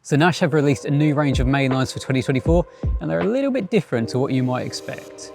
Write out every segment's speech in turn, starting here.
So Nash have released a new range of mainlines for 2024, and they're a little bit different to what you might expect.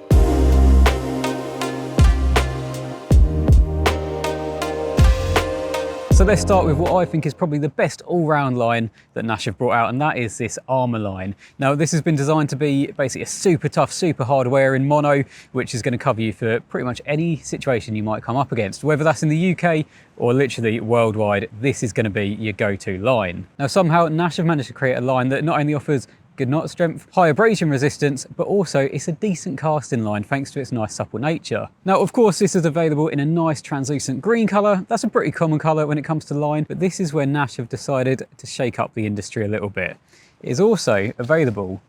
So let's start with what I think is probably the best all-round line that Nash have brought out, and that is this Armour line. Now this has been designed to be basically a super tough, super hard wear in mono, which is going to cover you for pretty much any situation you might come up against. Whether that's in the UK or literally worldwide, this is going to be your go-to line. Now somehow Nash have managed to create a line that not only offers good knot strength, high abrasion resistance, but also it's a decent casting line thanks to its nice supple nature. Now of course this is available in a nice translucent green colour. That's a pretty common colour when it comes to line, but this is where Nash have decided to shake up the industry a little bit. It is also available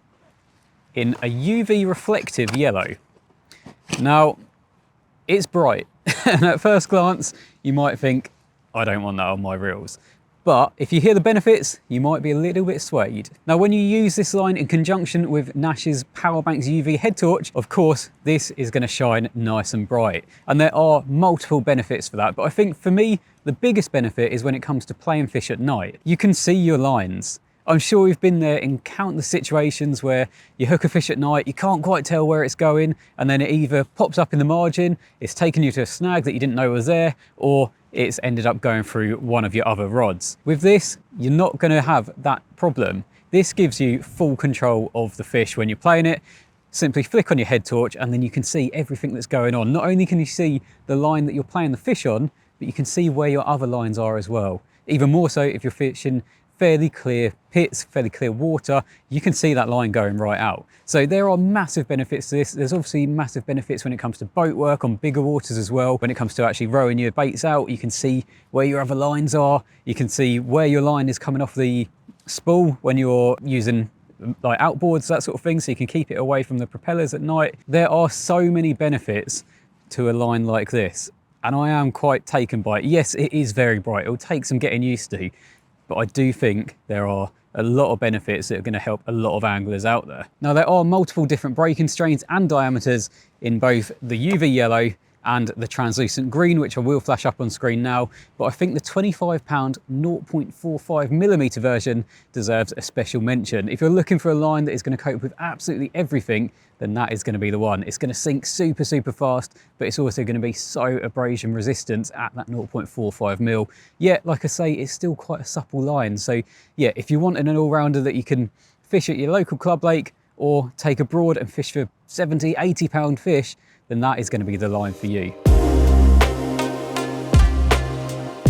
in a UV reflective yellow. Now it's bright and at first glance you might think, I don't want that on my reels. But if you hear the benefits, you might be a little bit swayed. Now, when you use this line in conjunction with Nash's Powerbanks UV head torch, of course, this is going to shine nice and bright. And there are multiple benefits for that. But I think for me, the biggest benefit is when it comes to playing fish at night. You can see your lines. I'm sure you've been there in countless situations where you hook a fish at night, you can't quite tell where it's going, and then it either pops up in the margin, it's taken you to a snag that you didn't know was there, or it's ended up going through one of your other rods. With this, you're not going to have that problem. This gives you full control of the fish when you're playing it. Simply flick on your head torch and then you can see everything that's going on. Not only can you see the line that you're playing the fish on, but you can see where your other lines are as well. Even more so if you're fishing fairly clear pits, fairly clear water, you can see that line going right out. So there are massive benefits to this. There's obviously massive benefits when it comes to boat work on bigger waters as well. When it comes to actually rowing your baits out, you can see where your other lines are. You can see where your line is coming off the spool when you're using like outboards, that sort of thing, so you can keep it away from the propellers at night. There are so many benefits to a line like this, and I am quite taken by it. Yes, it is very bright. It'll take some getting used to, but I do think there are a lot of benefits that are going to help a lot of anglers out there. Now there are multiple different breaking strains and diameters in both the UV yellow and the translucent green, which I will flash up on screen now, but I think the £25 0.45mm version deserves a special mention. If you're looking for a line that is going to cope with absolutely everything, then that is going to be the one. It's going to sink super, super fast, but it's also going to be so abrasion resistant at that 0.45mm. Yet, like I say, it's still quite a supple line. So yeah, if you want an all-rounder that you can fish at your local club lake or take abroad and fish for 70, 80 pound fish, then that is going to be the line for you.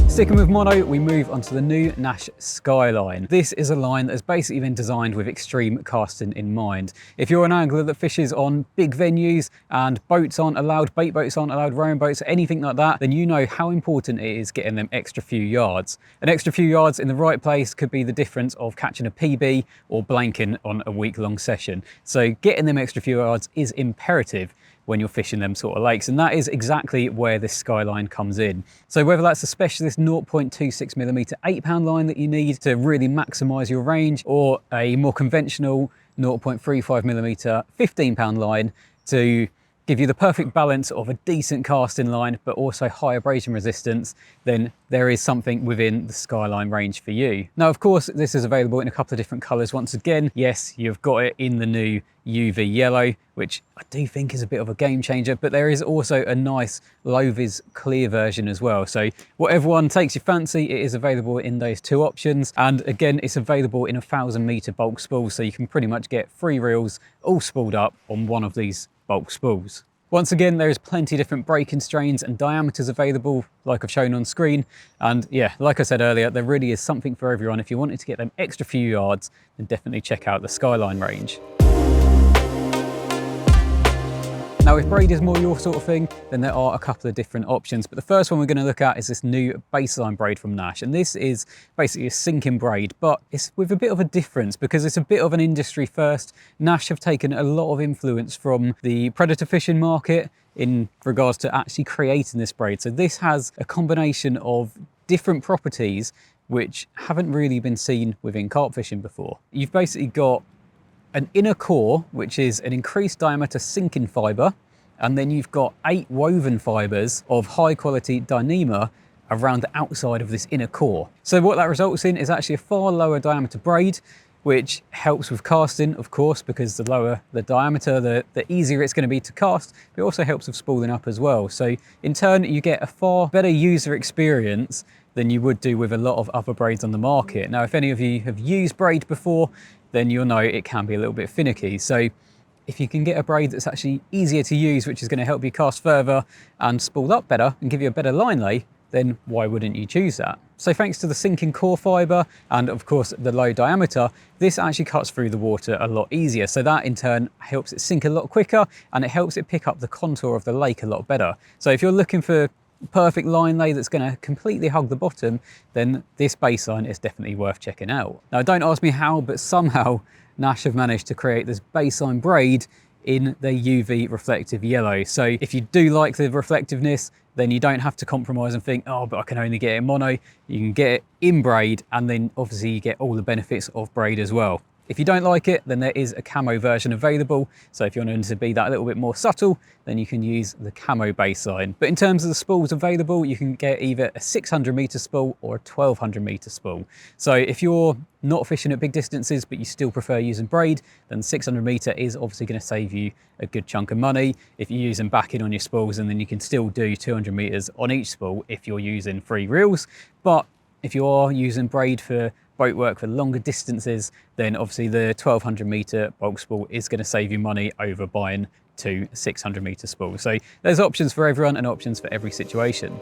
Sticking with mono, we move on to the new Nash Skyline. This is a line that has basically been designed with extreme casting in mind. If you're an angler that fishes on big venues and boats aren't allowed, bait boats aren't allowed, rowing boats, anything like that, then you know how important it is getting them extra few yards. An extra few yards in the right place could be the difference of catching a PB or blanking on a week-long session. So getting them extra few yards is imperative when you're fishing them sort of lakes, and that is exactly where this Skyline comes in. So whether that's a specialist 0.26mm 8-pound line that you need to really maximize your range, or a more conventional 0.35mm 15-pound line to give you the perfect balance of a decent casting line but also high abrasion resistance, then there is something within the Skyline range for you. Now of course this is available in a couple of different colours. Once again, yes, you've got it in the new UV yellow, which I do think is a bit of a game changer, but there is also a nice low-vis clear version as well. So whatever one takes your fancy, it is available in those two options. And again, it's available in a 1,000-metre bulk spool, so you can pretty much get 3 reels all spooled up on one of these bulk spools. Once again, there is plenty of different breaking strains and diameters available, like I've shown on screen. And yeah, like I said earlier, there really is something for everyone. If you wanted to get them extra few yards, then definitely check out the Skyline range. Now, if braid is more your sort of thing, then there are a couple of different options. But the first one we're going to look at is this new baseline braid from Nash. And this is basically a sinking braid, but it's with a bit of a difference because it's a bit of an industry first. Nash have taken a lot of influence from the predator fishing market in regards to actually creating this braid. So this has a combination of different properties which haven't really been seen within carp fishing before. You've basically got an inner core, which is an increased diameter sinking fibre, and then you've got 8 woven fibres of high quality Dyneema around the outside of this inner core. So what that results in is actually a far lower diameter braid, which helps with casting, of course, because the lower the diameter, the easier it's going to be to cast. But it also helps with spooling up as well. So in turn, you get a far better user experience than you would do with a lot of other braids on the market. Now, if any of you have used braid before, then you'll know it can be a little bit finicky. So if you can get a braid that's actually easier to use, which is going to help you cast further and spool up better and give you a better line lay, then why wouldn't you choose that? So thanks to the sinking core fibre and of course the low diameter, this actually cuts through the water a lot easier. So that in turn helps it sink a lot quicker and it helps it pick up the contour of the lake a lot better. So if you're looking for perfect line lay that's going to completely hug the bottom, then this baseline is definitely worth checking out. Now don't ask me how, but somehow Nash have managed to create this baseline braid in the UV reflective yellow. So if you do like the reflectiveness, then you don't have to compromise and think, oh, but I can only get it in mono. You can get it in braid, and then obviously you get all the benefits of braid as well. If you don't like it, then there is a camo version available. So if you want to be that a little bit more subtle, then you can use the camo baseline. But in terms of the spools available, you can get either a 600 meter spool or a 1200 meter spool. So if you're not fishing at big distances, but you still prefer using braid, then 600 meter is obviously going to save you a good chunk of money. If you're using backing on your spools, and then you can still do 200 meters on each spool if you're using 3 reels. But if you are using braid for boat work for longer distances, then obviously the 1200 meter bulk spool is going to save you money over buying 2 600 meter spools. So there's options for everyone and options for every situation.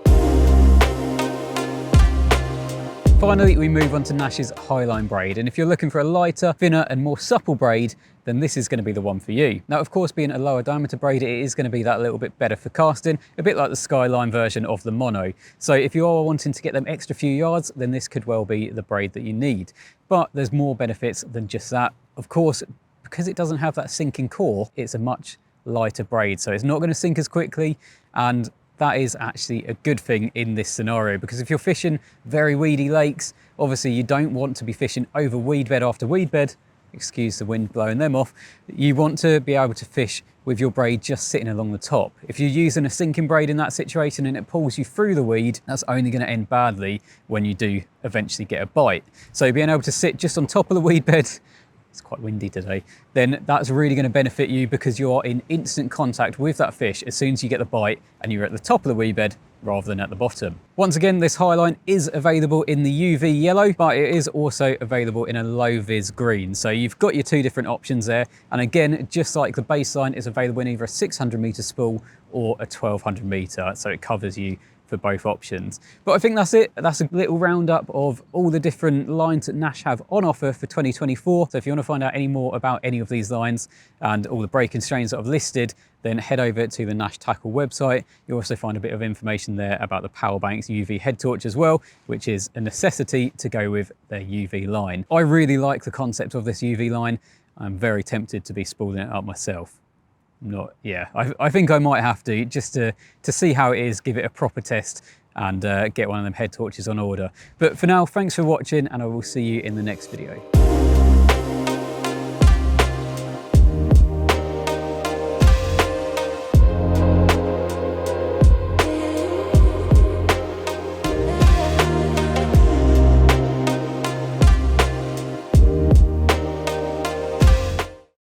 Finally, we move on to Nash's Highline braid, and if you're looking for a lighter, thinner and more supple braid, then this is going to be the one for you. Now, of course, being a lower diameter braid, it is going to be that little bit better for casting, a bit like the Skyline version of the mono. So if you are wanting to get them extra few yards, then this could well be the braid that you need. But there's more benefits than just that. Of course, because it doesn't have that sinking core, it's a much lighter braid, so it's not going to sink as quickly, and that is actually a good thing in this scenario, because if you're fishing very weedy lakes, obviously you don't want to be fishing over weed bed after weed bed, excuse the wind blowing them off. You want to be able to fish with your braid just sitting along the top. If you're using a sinking braid in that situation and it pulls you through the weed, that's only going to end badly when you do eventually get a bite. So being able to sit just on top of the weed bed, it's quite windy today, then that's really going to benefit you, because you are in instant contact with that fish as soon as you get the bite and you're at the top of the weed bed rather than at the bottom. Once again, this Highline is available in the UV yellow, but it is also available in a low vis green. So you've got your 2 different options there. And again, just like the baseline, is available in either a 600 meter spool or a 1200 meter. So it covers you for both options. But I think that's it. That's a little roundup of all the different lines that Nash have on offer for 2024. So if you want to find out any more about any of these lines and all the break-in strains that I've listed, then head over to the Nash Tackle website. You'll also find a bit of information there about the Powerbanks UV head torch as well, which is a necessity to go with their UV line. I really like the concept of this UV line. I'm very tempted to be spooling it up myself. I think I might have to, just to see how it is, give it a proper test and get one of them head torches on order. But for now, thanks for watching, and I will see you in the next video.